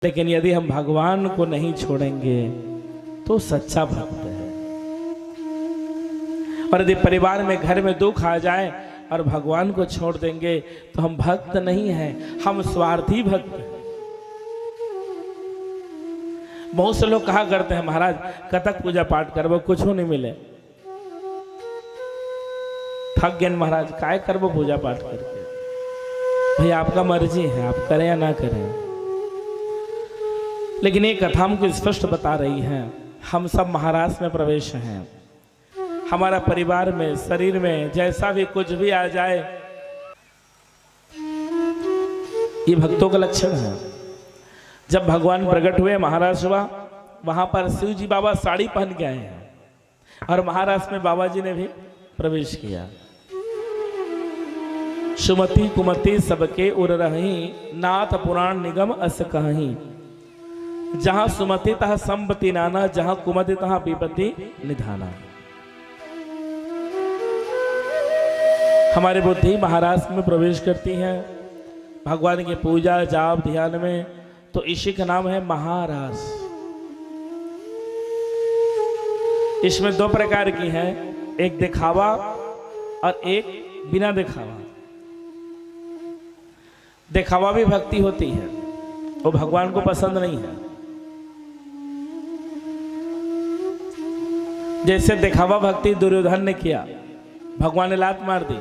लेकिन यदि हम भगवान को नहीं छोड़ेंगे तो सच्चा भक्त है। और यदि परिवार में घर में दुख आ जाए और भगवान को छोड़ देंगे तो हम भक्त नहीं हैं, हम स्वार्थी भक्त हैं। बहुत से लोग कहा करते हैं महाराज कतक पूजा पाठ करबो कुछ नहीं मिले, थक गए महाराज काय करबो पूजा पाठ करके। भाई आपका मर्जी है, आप करें या ना करें, लेकिन ये कथा हमको स्पष्ट बता रही है हम सब महाराष्ट्र में प्रवेश हैं। हमारा परिवार में शरीर में जैसा भी कुछ भी आ जाए ये भक्तों का लक्षण है। जब भगवान प्रकट हुए महाराष्ट्र हुआ, वहां पर शिव जी बाबा साड़ी पहन के आए हैं और महाराष्ट्र में बाबा जी ने भी प्रवेश किया। सुमति कुमति सबके उर रही, नाथ पुराण निगम अस कहीं। जहां सुमति तह संपत्ति नाना, जहां कुमति तह विपत्ति निधाना। हमारी बुद्धि महाराष्ट्र में प्रवेश करती है भगवान की पूजा जाप ध्यान में, तो इसी का नाम है महाराष्ट्र। इसमें दो प्रकार की है, एक दिखावा और एक बिना दिखावा। दिखावा भी भक्ति होती है, वो भगवान को पसंद नहीं है। जैसे दिखावा भक्ति दुर्योधन ने किया, भगवान ने लात मार दी,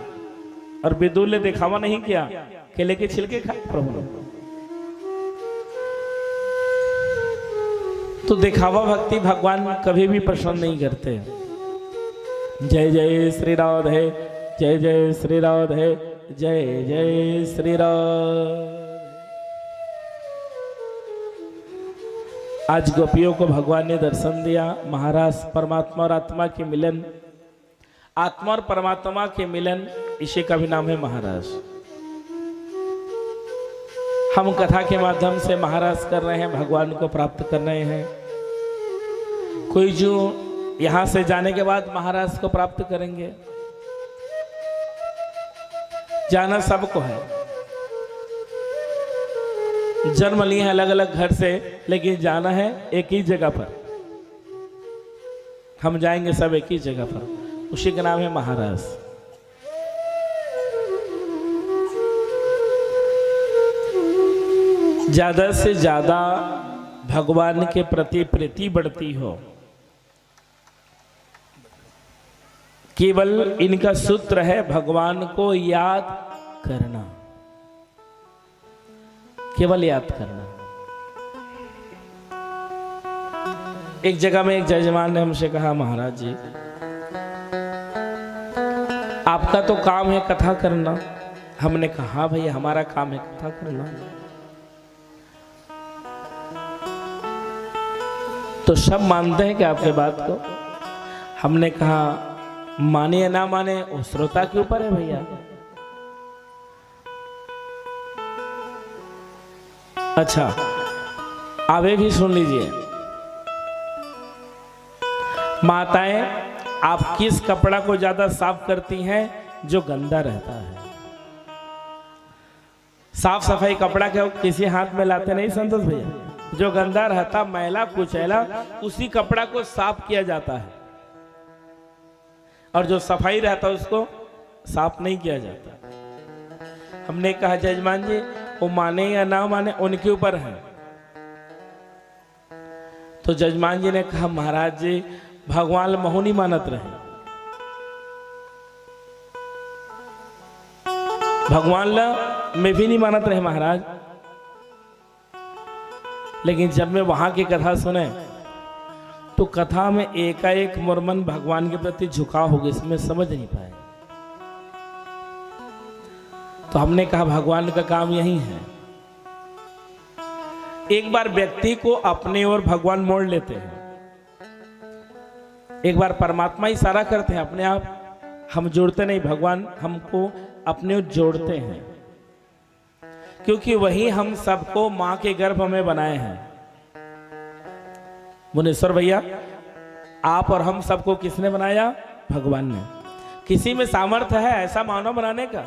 और विदुर ने दिखावा नहीं किया, केले के छिलके खाए प्रभु ने। तो दिखावा भक्ति भगवान कभी भी पसंद नहीं करते। जय जय श्री राधे, जय जय श्री राधे, जय जय श्री राधे। आज गोपियों को भगवान ने दर्शन दिया। महाराज परमात्मा और आत्मा के मिलन, आत्मा और परमात्मा के मिलन, इसी का भी नाम है महाराज। हम कथा के माध्यम से महाराज कर रहे हैं, भगवान को प्राप्त कर रहे हैं। कोई जो यहां से जाने के बाद महाराज को प्राप्त करेंगे, जाना सबको है। जन्म लिए हैं अलग अलग घर से, लेकिन जाना है एक ही जगह पर। हम जाएंगे सब एक ही जगह पर, उसी का नाम है महाराज। ज्यादा से ज्यादा भगवान के प्रति प्रीति बढ़ती हो, केवल इनका सूत्र है भगवान को याद करना, केवल याद करना। एक जगह में एक जजमान ने हमसे कहा महाराज जी आपका तो काम है कथा करना। हमने कहा भैया हमारा काम है कथा करना। तो सब मानते हैं कि आपके बात को? हमने कहा माने या ना माने वो श्रोता के ऊपर है भैया। अच्छा आगे भी सुन लीजिए। माताएं आप किस कपड़ा को ज्यादा साफ करती हैं? जो गंदा रहता है। साफ सफाई कपड़ा के किसी हाथ में लाते नहीं संतोष भैया। जो गंदा रहता मैला कुचैला उसी कपड़ा को साफ किया जाता है, और जो सफाई रहता उसको साफ नहीं किया जाता। हमने कहा जजमान जी वो माने या ना माने उनके ऊपर है। तो जजमान जी ने कहा महाराज जी भगवान महू नहीं मानत रहे, भगवान ला मैं भी नहीं मानत रहे महाराज। लेकिन जब मैं वहां की कथा सुने तो कथा में एकाएक मोर मन भगवान के प्रति झुकाव हो गया, इसमें समझ नहीं पाए। तो हमने कहा भगवान का काम यही है। एक बार व्यक्ति को अपने ओर भगवान मोड़ लेते हैं, एक बार परमात्मा इशारा करते हैं अपने आप, हम जोड़ते नहीं, भगवान हमको अपने ओर जोड़ते हैं। क्योंकि वही हम सबको मां के गर्भ में बनाए हैं। मुनीश्वर भैया आप और हम सबको किसने बनाया? भगवान ने। किसी में सामर्थ्य है ऐसा मानव बनाने का?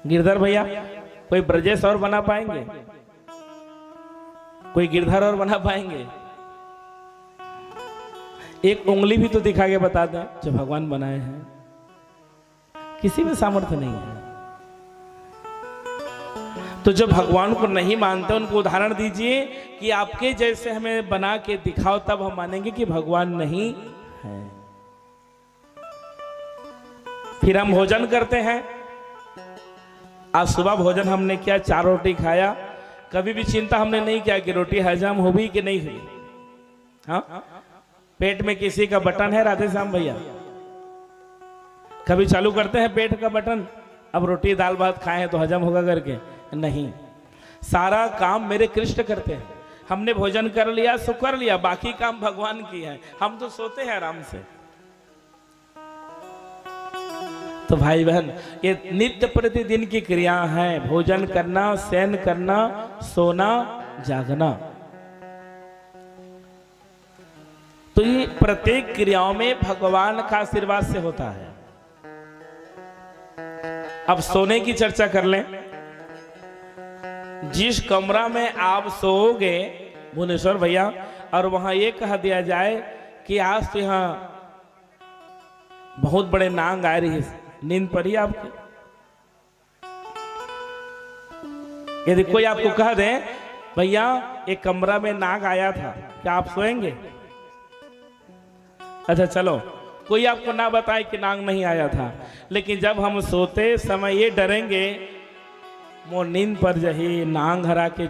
गिरधर भैया कोई ब्रजेश और बना पाएंगे? कोई गिरधर और बना पाएंगे? एक उंगली भी तो दिखा के बता दें जो भगवान बनाए हैं। किसी में सामर्थ्य नहीं है। तो जो भगवान को नहीं मानते उनको उदाहरण दीजिए कि आपके जैसे हमें बना के दिखाओ, तब हम मानेंगे कि भगवान नहीं है। फिर हम भोजन करते हैं। आज सुबह भोजन हमने किया, 4 रोटी खाया। कभी भी चिंता हमने नहीं किया कि रोटी हजम हुई कि नहीं हुई। हाँ, पेट में किसी का बटन है राधे श्याम भैया? कभी चालू करते हैं पेट का बटन, अब रोटी दाल भात खाए हैं तो हजम होगा करके? नहीं, सारा काम मेरे कृष्ण करते हैं। हमने भोजन कर लिया सो कर लिया, बाकी काम भगवान की है। हम तो सोते हैं आराम से। तो भाई बहन, ये नित्य प्रतिदिन की क्रिया है। भोजन करना, शयन करना, सोना, जागना। तो ये प्रत्येक क्रियाओं में भगवान का आशीर्वाद से होता है। अब सोने की चर्चा कर लें। जिस कमरा में आप सोओगे भुवनेश्वर भैया, और वहां ये कह दिया जाए कि आज तो यहां बहुत बड़े नांग आ रही है, नींद पड़ी आपकी? यदि कोई आपको कह दे भैया एक कमरा में नाग आया था, क्या आप सोएंगे? अच्छा चलो, कोई आपको ना बताए कि नाग नहीं आया था, लेकिन जब हम सोते समय ये डरेंगे मो नींद पर जही, नांग हरा के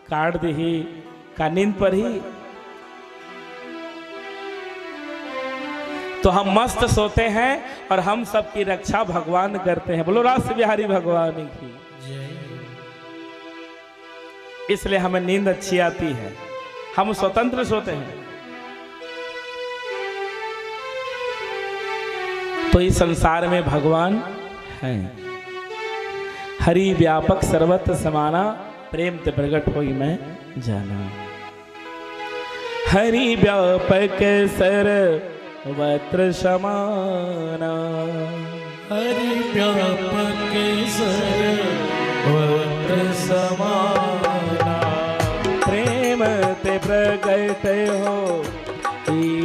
काट दही का नींद पर ही, तो हम मस्त सोते हैं और हम सबकी रक्षा भगवान करते हैं। बोलो रास बिहारी भगवान की जय। इसलिए हमें नींद अच्छी आती है, हम स्वतंत्र सोते हैं। तो इस संसार में भगवान है। हरि व्यापक सर्वत्र समाना, प्रेम ते प्रगट होई मैं जाना। हरि व्यापक सर्वत्र समाना, हरि व्यापक सर्वत्र समाना। प्रेम ते प्रगट हो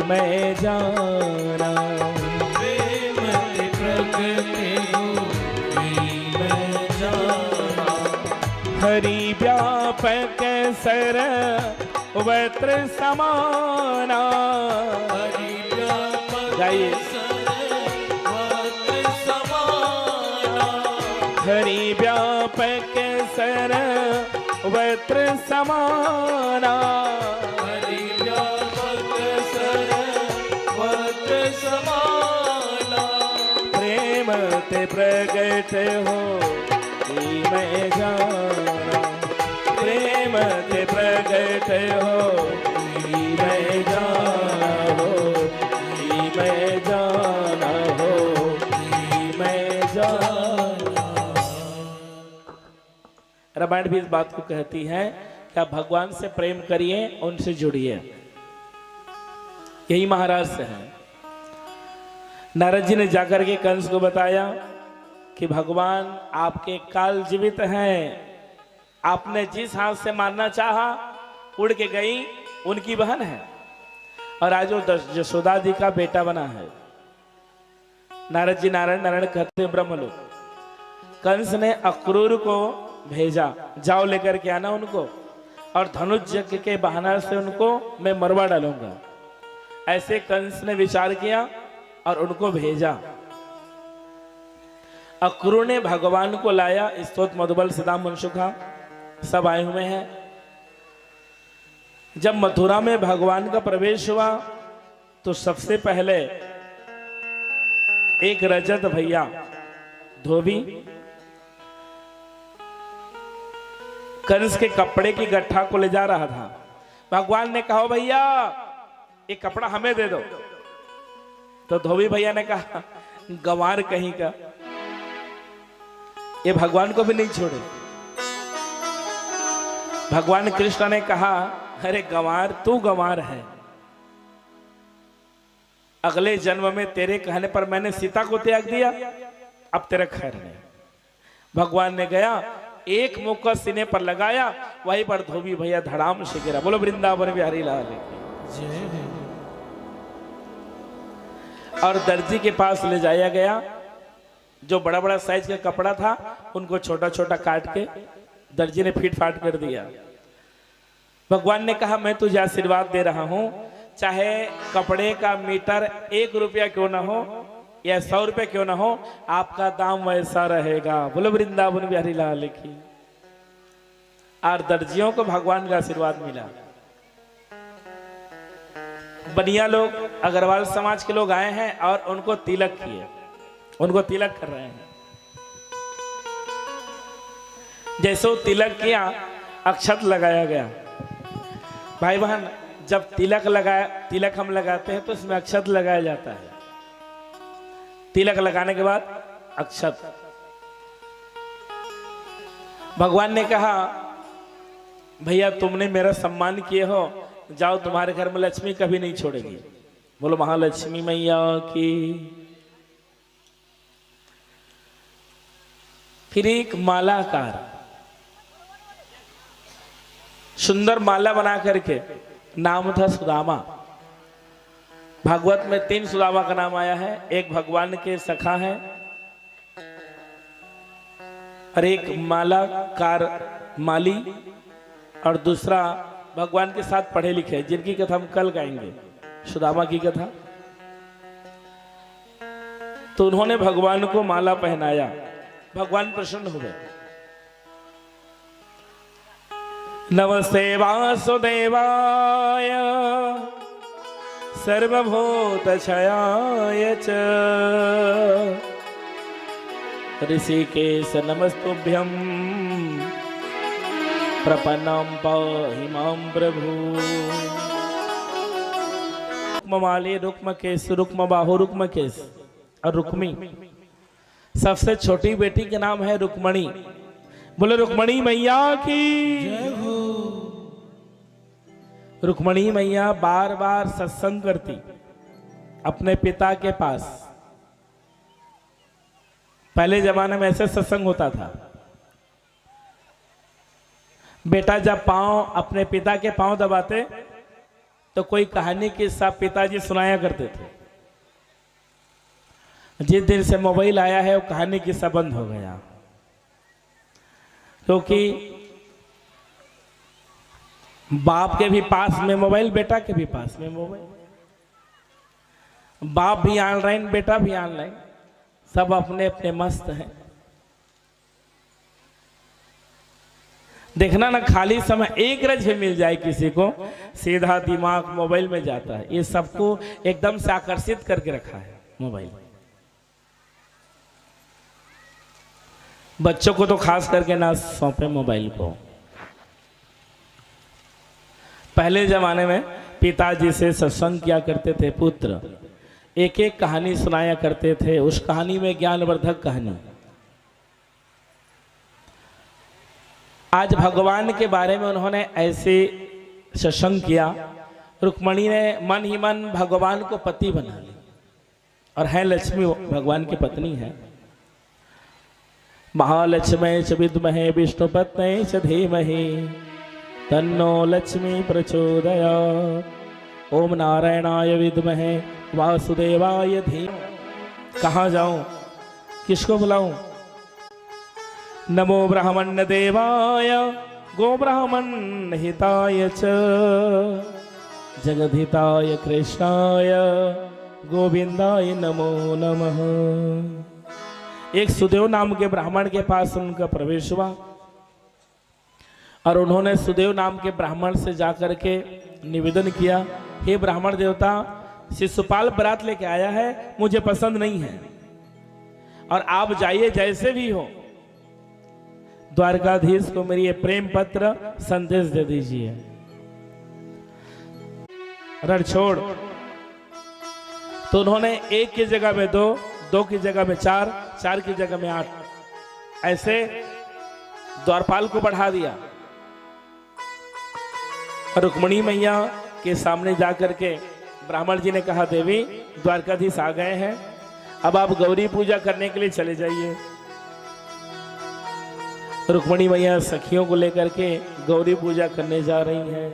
मैं जाना। प्रेम ते प्रगट हो मैं जाना। हरि व्यापक सर्वत्र समाना। हरि व्यापक गाइए। सर्वत्र समाना। हरि व्यापक सर्वत्र समाना। हरि व्यापक सर्वत्र समाना। प्रेम ते प्रगट हो मैं जाना। प्रेम ते प्रगट हो मैं जाना हो, मैं जाना हो, मैं जाना। रामायण भी इस बात को कहती है कि आप भगवान से प्रेम करिए, उनसे जुड़िए। यही महाराज से है। नारद जी ने जाकर के कंस को बताया कि भगवान आपके काल जीवित हैं, आपने जिस हाथ से मारना चाहा उड़ के गई, उनकी बहन है, और आज वो यशोदा जी का बेटा बना है। नारद जी नारायण नारायण कहते ब्रह्मलोक। कंस ने अक्रूर को भेजा, जाओ लेकर के आना उनको, और धनुष यज्ञ के बहाना से उनको मैं मरवा डालूंगा। ऐसे कंस ने विचार किया और उनको भेजा। अक्रूर ने भगवान को लाया, स्तोत्र मधुबल सदा मनसुखा सब आए हुए हैं। जब मथुरा में भगवान का प्रवेश हुआ तो सबसे पहले एक रजत भैया धोबी कंस के कपड़े की गट्ठा को ले जा रहा था। भगवान ने कहा भैया ये कपड़ा हमें दे दो। तो धोबी भैया ने कहा गंवार कहीं का, ये भगवान को भी नहीं छोड़े। भगवान कृष्ण ने कहा अरे गंवार, तू गंवार है, अगले जन्म में तेरे कहने पर मैंने सीता को त्याग दिया, अब तेरा खैर नहीं। भगवान ने गया एक मुक्का सीने पर लगाया, वहीं पर धोबी भैया धड़ाम से गिरा। बोलो वृंदावन बिहारी लाल की जय हो। और दर्जी के पास ले जाया गया। जो बड़ा बड़ा साइज का कपड़ा था उनको छोटा छोटा काट के दर्जी ने फीट फाट कर दिया। भगवान ने कहा मैं तुझे आशीर्वाद दे रहा हूं, चाहे कपड़े का मीटर 1 रुपया क्यों ना हो या 100 रुपया क्यों ना हो, आपका दाम वैसा रहेगा। बोलो वृंदावन बिहारी लाल की। और दर्जियों को भगवान का आशीर्वाद मिला। बनिया लोग अग्रवाल समाज के लोग आए हैं और उनको तिलक किए, उनको तिलक कर रहे हैं। जैसे वो तिलक किया, अक्षत लगाया गया। भाई बहन, जब तिलक हम लगाते हैं तो इसमें अक्षत लगाया जाता है। तिलक लगाने के बाद अक्षत। भगवान ने कहा भैया तुमने मेरा सम्मान किए हो, जाओ तुम्हारे घर में लक्ष्मी कभी नहीं छोड़ेगी। बोलो महालक्ष्मी मैया की। फिर एक मालाकार सुंदर माला बना करके, नाम था सुदामा। भागवत में 3 सुदामा का नाम आया है। एक भगवान के सखा है और एक मालाकार माली और दूसरा भगवान के साथ पढ़े लिखे, जिनकी कथा हम कल गाएंगे, सुदामा की कथा। तो उन्होंने भगवान को माला पहनाया, भगवान प्रसन्न हुए। नमस्ते वासुदेवाय सर्वभूत क्षयाय च ऋषिकेश नमस्तुभ्यं प्रपन्नं पाहि मां प्रभु। रुक्ममाली, रुक्मकेश, रुक्मबाहु, रुक्मकेश और रुक्मी। सबसे छोटी बेटी का नाम है रुक्मणी। बोले रुक्मणी मैया की जय हो। रुक्मणी मैया बार बार सत्संग करती अपने पिता के पास। पहले जमाने में ऐसे सत्संग होता था। बेटा जब अपने पिता के पांव दबाते तो कोई कहानी किस्सा पिताजी सुनाया करते थे। जिस दिन से मोबाइल आया है वो कहानी किस्सा बंद हो गया, क्योंकि बाप के भी पास में मोबाइल, बेटा के भी पास में मोबाइल। बाप भी ऑनलाइन, बेटा भी ऑनलाइन, सब अपने अपने मस्त हैं। देखना ना, खाली समय एक रज भी मिल जाए किसी को, सीधा दिमाग मोबाइल में जाता है। ये सबको एकदम से आकर्षित करके रखा है मोबाइल। बच्चों को तो खास करके ना सौंपे मोबाइल को। पहले जमाने में पिताजी से सत्संग किया करते थे पुत्र, एक एक कहानी सुनाया करते थे। उस कहानी में ज्ञानवर्धक कहानी। आज भगवान के बारे में उन्होंने ऐसे सत्संग किया, रुक्मणी ने मन ही मन भगवान को पति बना ली, और है लक्ष्मी भगवान की पत्नी है। महालक्ष्मी च विद्महे विष्णुपत्न्यै च धीमहि तन्नो लक्ष्मी प्रचोदयात्। ओम नारायणाय विद्महे वासुदेवाय धीमहि। कहाँ जाऊं, किसको बुलाऊं? नमो ब्राह्मण देवाय गो ब्राह्मण हिताय च जगद्हिताय कृष्णाय गोविंदाय नमो नमः। एक सुदेव नाम के ब्राह्मण के पास उनका प्रवेश हुआ और उन्होंने सुदेव नाम के ब्राह्मण से जाकर के निवेदन किया, हे ब्राह्मण देवता, शिशुपाल बरात लेके आया है, मुझे पसंद नहीं है, और आप जाइए जैसे भी हो, द्वारकाधीश को मेरी ये प्रेम पत्र संदेश दे दीजिए। रण छोड़। तो उन्होंने 1 की जगह में 2, 2 की जगह में 4, 4 की जगह में 8, ऐसे द्वारपाल को बढ़ा दिया। रुक्मणी मैया के सामने जाकर के ब्राह्मण जी ने कहा, देवी द्वारकाधीश आ गए हैं, अब आप गौरी पूजा करने के लिए चले जाइए। रुक्मणी मैया सखियों को लेकर के गौरी पूजा करने जा रही हैं।